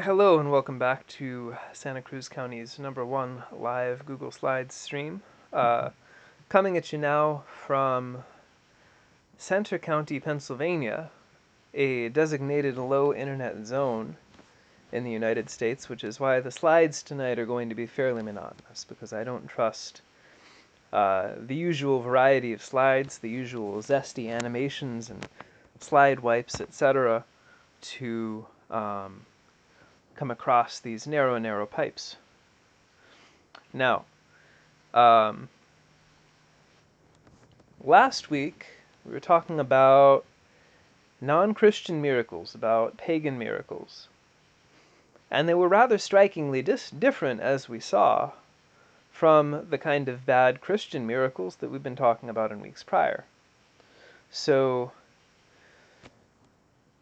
Hello and welcome back to Santa Cruz County's #1 live Google Slides stream. Coming at you now from Center County, Pennsylvania, a designated low internet zone in the United States, which is why the slides tonight are going to be fairly monotonous, because I don't trust the usual variety of slides, the usual zesty animations and slide wipes, etc., to come across these narrow pipes. Now, last week we were talking about non-Christian miracles, about pagan miracles. And they were rather strikingly different, as we saw, from the kind of bad Christian miracles that we've been talking about in weeks prior. So,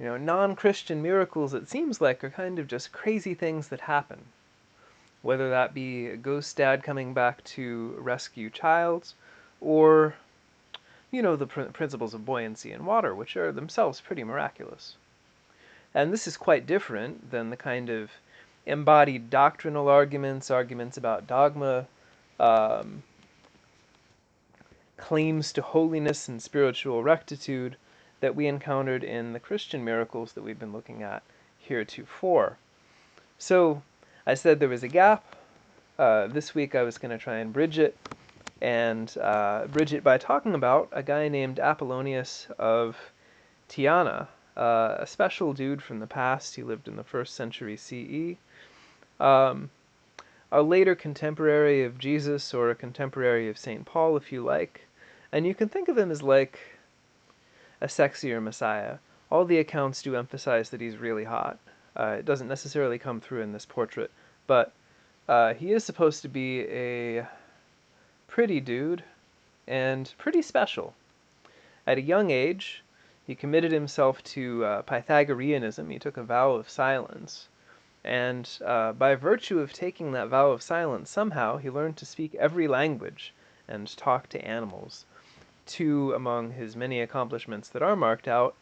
non-Christian miracles, it seems like, are kind of just crazy things that happen. Whether that be a ghost dad coming back to rescue child, or the principles of buoyancy in water, which are themselves pretty miraculous. And this is quite different than the kind of embodied doctrinal arguments about dogma, claims to holiness and spiritual rectitude that we encountered in the Christian miracles that we've been looking at heretofore. So, I said there was a gap. This week I was going to try and bridge it, and bridge it by talking about a guy named Apollonius of Tyana, a special dude from the past. He lived in the 1st century CE. A later contemporary of Jesus, or a contemporary of St. Paul, if you like. And you can think of him as like a sexier Messiah. All the accounts do emphasize that he's really hot. It doesn't necessarily come through in this portrait, but he is supposed to be a pretty dude and pretty special. At a young age, he committed himself to Pythagoreanism. He took a vow of silence. And by virtue of taking that vow of silence, somehow he learned to speak every language and talk to animals. Two among his many accomplishments that are marked out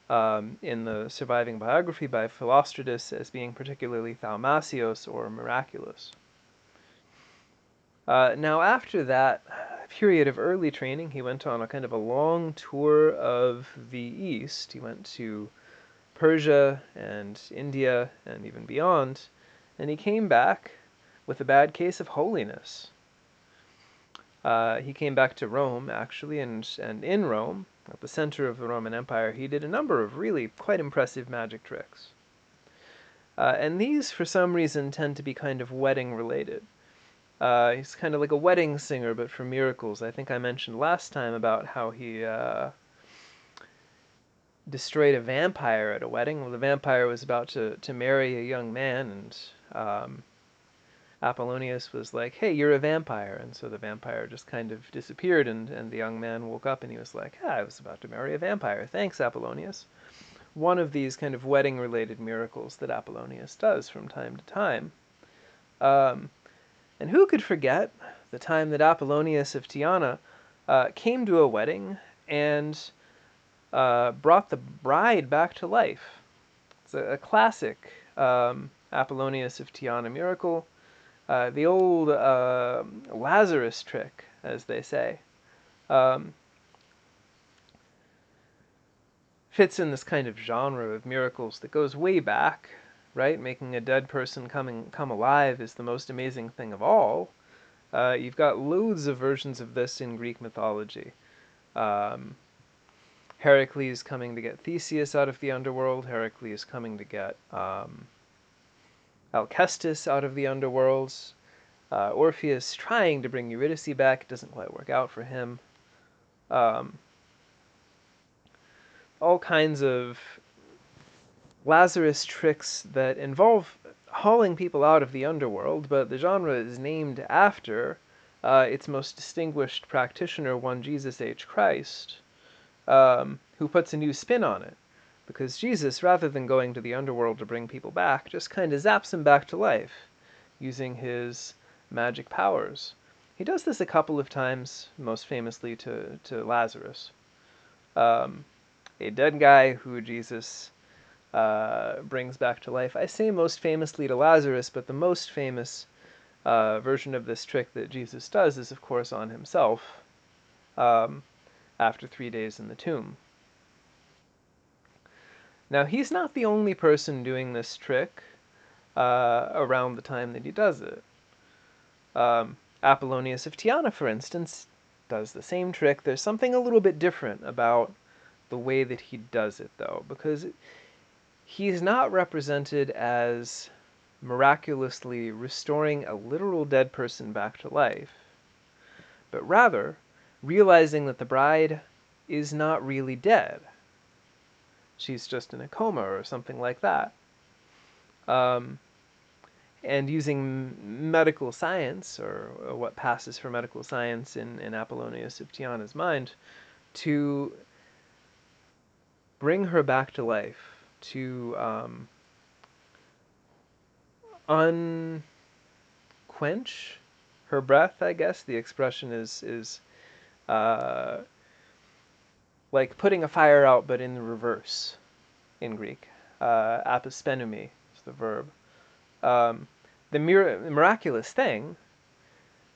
in the surviving biography by Philostratus as being particularly thaumacios, or miraculous. Now, after that period of early training, he went on a kind of a long tour of the East. He went to Persia and India and even beyond, and he came back with a bad case of holiness. He came back to Rome, actually, and in Rome, at the center of the Roman Empire, he did a number of really quite impressive magic tricks. And these, for some reason, tend to be kind of wedding-related. He's kind of like a wedding singer, but for miracles. I think I mentioned last time about how he destroyed a vampire at a wedding. Well, the vampire was about to marry a young man, and Apollonius was like, "Hey, you're a vampire." And so the vampire just kind of disappeared, and the young man woke up and he was like, I was about to marry a vampire. Thanks, Apollonius. One of these kind of wedding-related miracles that Apollonius does from time to time. And who could forget the time that Apollonius of Tyana came to a wedding and brought the bride back to life. It's a classic Apollonius of Tyana miracle. The old Lazarus trick, as they say, fits in this kind of genre of miracles that goes way back, right? Making a dead person come alive is the most amazing thing of all. You've got loads of versions of this in Greek mythology. Heracles coming to get Theseus out of the underworld. Heracles coming to get Alcestis out of the underworld. Orpheus trying to bring Eurydice back. It doesn't quite work out for him. All kinds of Lazarus tricks that involve hauling people out of the underworld, but the genre is named after its most distinguished practitioner, one Jesus H. Christ, who puts a new spin on it. Because Jesus, rather than going to the underworld to bring people back, just kind of zaps them back to life, using his magic powers. He does this a couple of times, most famously to Lazarus. A dead guy who Jesus brings back to life. I say most famously to Lazarus, but the most famous version of this trick that Jesus does is, of course, on himself um, after 3 days in the tomb. Now, he's not the only person doing this trick around the time that he does it. Apollonius of Tyana, for instance, does the same trick. There's something a little bit different about the way that he does it, though, because he's not represented as miraculously restoring a literal dead person back to life, but rather realizing that the bride is not really dead. She's just in a coma or something like that. And using medical science, or what passes for medical science in Apollonius of Tyana's mind, to bring her back to life, to unquench her breath, I guess. The expression is like putting a fire out, but in the reverse in Greek. Apospenumi is the verb. The miraculous thing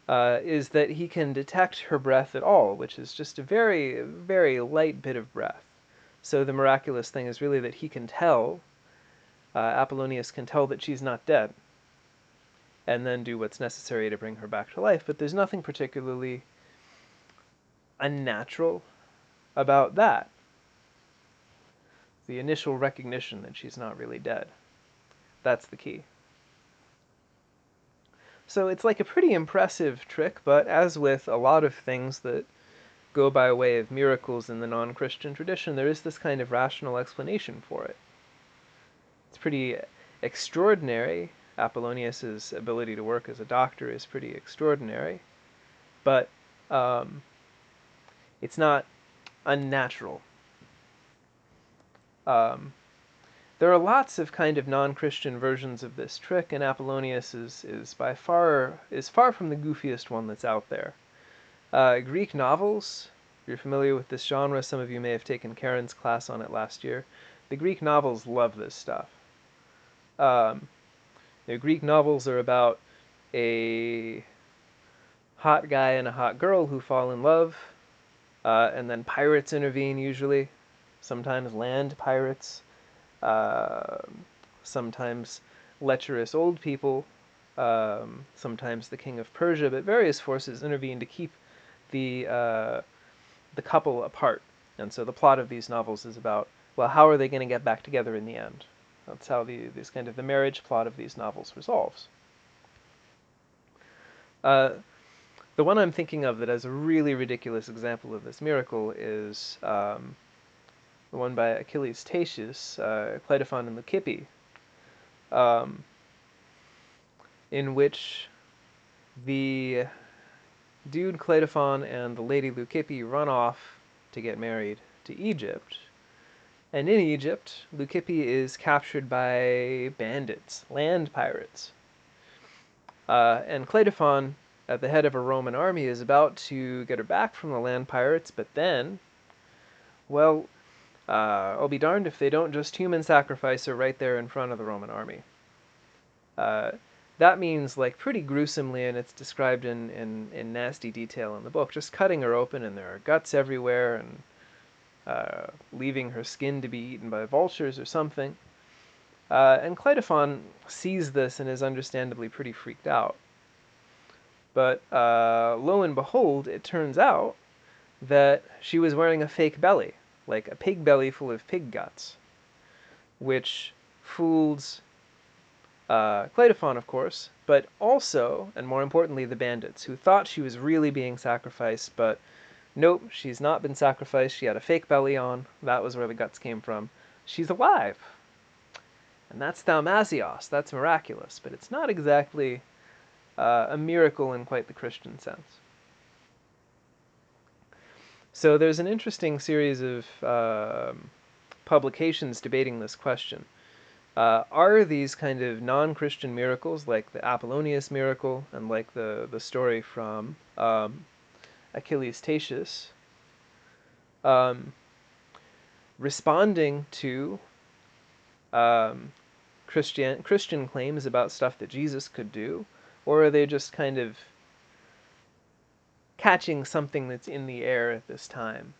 is that he can detect her breath at all, which is just a very, very light bit of breath. So the miraculous thing is really that he can tell, Apollonius can tell that she's not dead, and then do what's necessary to bring her back to life. But there's nothing particularly unnatural about that. The initial recognition that she's not really dead. That's the key. So it's like a pretty impressive trick, but as with a lot of things that go by way of miracles in the non-Christian tradition, there is this kind of rational explanation for it. It's pretty extraordinary. Apollonius's ability to work as a doctor is pretty extraordinary, but it's not unnatural. There are lots of kind of non-Christian versions of this trick, and Apollonius is far from the goofiest one that's out there. Greek novels, if you're familiar with this genre, some of you may have taken Karen's class on it last year. The Greek novels love this stuff. The Greek novels are about a hot guy and a hot girl who fall in love, and then pirates intervene usually, sometimes land pirates, sometimes lecherous old people, sometimes the king of Persia, but various forces intervene to keep the couple apart. And so the plot of these novels is about, well, how are they going to get back together in the end? That's how this kind of the marriage plot of these novels resolves. The one I'm thinking of that has a really ridiculous example of this miracle is the one by Achilles Tatius, Cleitophon and Leucippe, in which the dude Cleitophon and the lady Leucippe run off to get married to Egypt. And in Egypt, Leucippe is captured by bandits, land pirates. And Cleitophon, at the head of a Roman army, is about to get her back from the land pirates, but then, well, I'll be darned if they don't just human sacrifice her right there in front of the Roman army. That means, like, pretty gruesomely, and it's described in nasty detail in the book, just cutting her open, and there are guts everywhere, and leaving her skin to be eaten by vultures or something. And Cleitophon sees this and is understandably pretty freaked out. But lo and behold, it turns out that she was wearing a fake belly, like a pig belly full of pig guts, which fooled Cleitophon, of course, but also, and more importantly, the bandits, who thought she was really being sacrificed, but nope, she's not been sacrificed. She had a fake belly on. That was where the guts came from. She's alive. And that's thaumazios. That's miraculous, but it's not exactly a miracle in quite the Christian sense. So there's an interesting series of publications debating this question. Are these kind of non-Christian miracles, like the Apollonius miracle and like the story from Achilles Tatius, responding to um, Christian claims about stuff that Jesus could do, or are they just kind of catching something that's in the air at this time?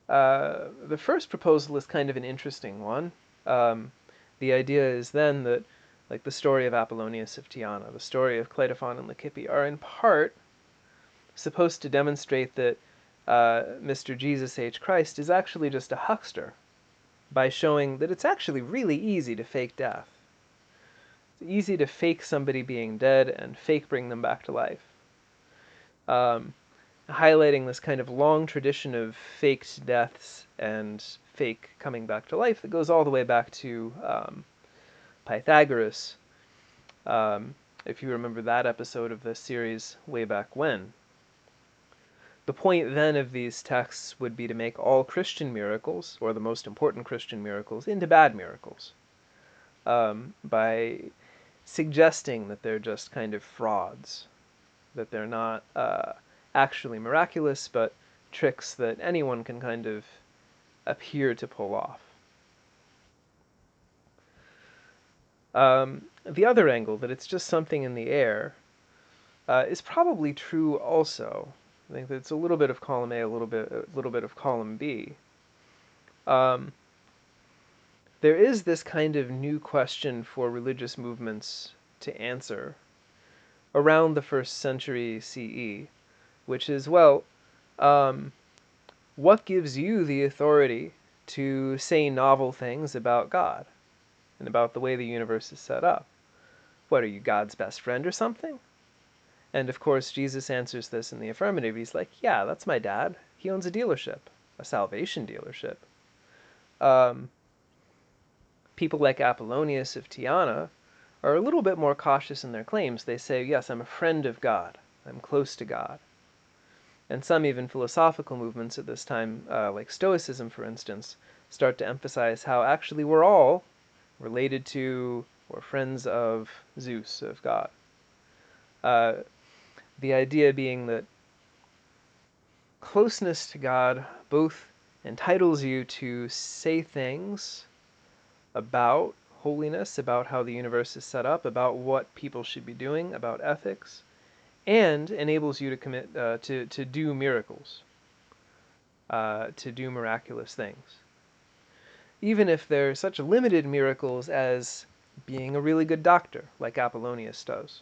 The first proposal is kind of an interesting one. Um, the idea is then that, like the story of Apollonius of Tyana, the story of Cleitophon and Leucippe, are in part supposed to demonstrate that Mr. Jesus H. Christ is actually just a huckster, by showing that it's actually really easy to fake death. It's easy to fake somebody being dead and fake bring them back to life. Um, Highlighting this kind of long tradition of faked deaths and fake coming back to life that goes all the way back to Pythagoras, if you remember that episode of the series way back when. The point then of these texts would be to make all Christian miracles, or the most important Christian miracles, into bad miracles, by suggesting that they're just kind of frauds, that they're not actually miraculous, but tricks that anyone can kind of appear to pull off. The other angle, that it's just something in the air, is probably true also. I think that it's a little bit of column A, a little bit of column B. There is this kind of new question for religious movements to answer around the 1st century CE, which is, well, what gives you the authority to say novel things about God and about the way the universe is set up? What, are you God's best friend or something? And of course, Jesus answers this in the affirmative. He's like, yeah, that's my dad. He owns a dealership, a salvation dealership. People like Apollonius of Tyana are a little bit more cautious in their claims. They say, yes, I'm a friend of God. I'm close to God. And some even philosophical movements at this time, like Stoicism, for instance, start to emphasize how actually we're all related to or friends of Zeus, of God. The idea being that closeness to God both entitles you to say things about holiness, about how the universe is set up, about what people should be doing, about ethics, and enables you to commit to do miracles, to do miraculous things, even if they're such limited miracles as being a really good doctor, like Apollonius does.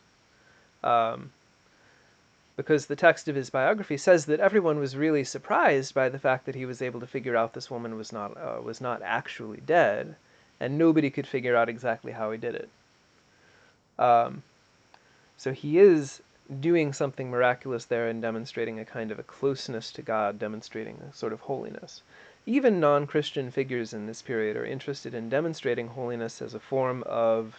Because the text of his biography says that everyone was really surprised by the fact that he was able to figure out this woman was not actually dead, and nobody could figure out exactly how he did it. So he is doing something miraculous there and demonstrating a kind of a closeness to God, demonstrating a sort of holiness. Even non-Christian figures in this period are interested in demonstrating holiness as a form of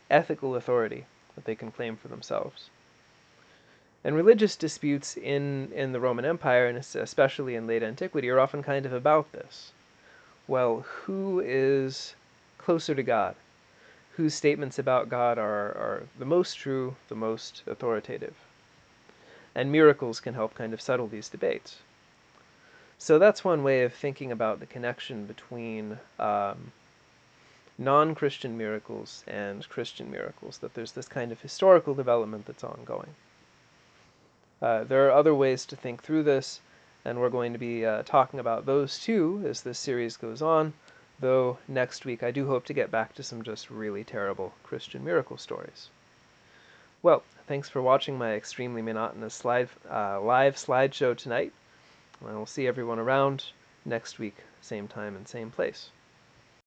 ethical authority that they can claim for themselves. And religious disputes in the Roman Empire, and especially in late antiquity, are often kind of about this. Well, who is closer to God? Whose statements about God are the most true, the most authoritative? And miracles can help kind of settle these debates. So that's one way of thinking about the connection between non-Christian miracles and Christian miracles, that there's this kind of historical development that's ongoing. There are other ways to think through this, and we're going to be talking about those too as this series goes on, though next week I do hope to get back to some just really terrible Christian miracle stories. Well, thanks for watching my extremely monotonous live slideshow tonight. I will see everyone around next week, same time and same place.